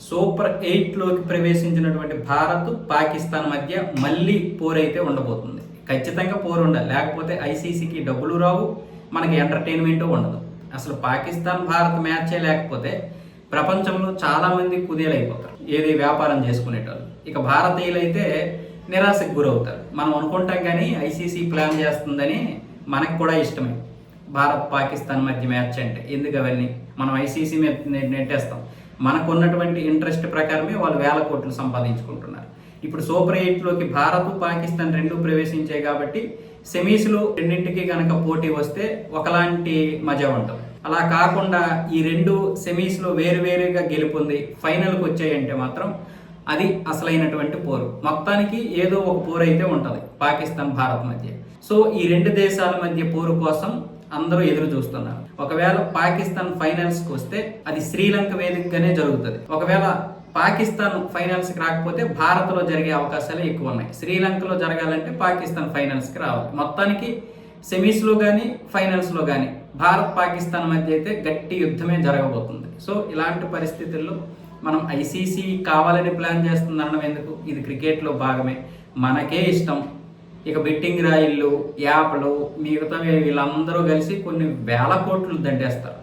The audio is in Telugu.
సూపర్ 8లోకి ప్రవేశించినటువంటి భారత్ పాకిస్తాన్ మధ్య మళ్ళీ పోరైతే ఉండబోతుంది. ఖచ్చితంగా పోరు ఉండాలి, లేకపోతే ఐసీసీకి డబ్బులు రావు, మనకి ఎంటర్టైన్మెంట్ ఉండదు. అసలు పాకిస్తాన్ భారత్ మ్యాచే లేకపోతే ప్రపంచంలో చాలామంది కుదేలైపోతారు, ఏది వ్యాపారం చేసుకునేటోళ్ళు. ఇక భారతీయులు అయితే నిరాశకు గురవుతారు. మనం అనుకుంటాం కానీ ఐసీసీ ప్లాన్ చేస్తుందని మనకు కూడా ఇష్టమే భారత్ పాకిస్తాన్ మధ్య మ్యాచ్ అంటే. ఎందుకు అవన్నీ మనం ఐసీసీ మీద నెట్టేస్తాం. మనకు ఉన్నటువంటి ఇంట్రెస్ట్ ప్రకారమే వాళ్ళు వేల కోట్లు సంపాదించుకుంటున్నారు. ఇప్పుడు సూపర్ 8లోకి భారత్ పాకిస్తాన్ రెండు ప్రవేశించాయి కాబట్టి సెమీస్లో రెండింటికి కనుక పోటీ వస్తే ఒకలాంటి మజా ఉంటుంది. అలా కాకుండా ఈ రెండు సెమీస్లో వేరువేరుగా గెలుపొంది ఫైనల్కి వచ్చాయంటే మాత్రం అది అసలైనటువంటి పోరు. మొత్తానికి ఏదో ఒక పోరు అయితే ఉంటుంది పాకిస్తాన్ భారత్ మధ్య. సో ఈ రెండు దేశాల మధ్య పోరు కోసం అందరూ ఎదురు చూస్తున్నారు. ఒకవేళ పాకిస్తాన్ ఫైనల్స్కి వస్తే అది శ్రీలంక వేదికగానే జరుగుతుంది. ఒకవేళ పాకిస్తాన్ ఫైనల్స్కి రాకపోతే భారత్లో జరిగే అవకాశాలు ఎక్కువ ఉన్నాయి. శ్రీలంకలో జరగాలంటే పాకిస్తాన్ ఫైనల్స్కి రావాలి. మొత్తానికి సెమీస్లో కానీ ఫైనల్స్లో కానీ భారత్ పాకిస్తాన్ మధ్య అయితే గట్టి యుద్ధమే జరగబోతుంది. సో ఇలాంటి పరిస్థితుల్లో మనం ఐసీసీ కావాలని ప్లాన్ చేస్తుందనడం ఎందుకు? ఇది క్రికెట్లో భాగమే, మనకే ఇష్టం. ఇక బెట్టింగ్ రాయిళ్ళు, యాప్లు, మిగతా వీళ్ళందరూ కలిసి కొన్ని వేల కోట్లు దండేస్తారు.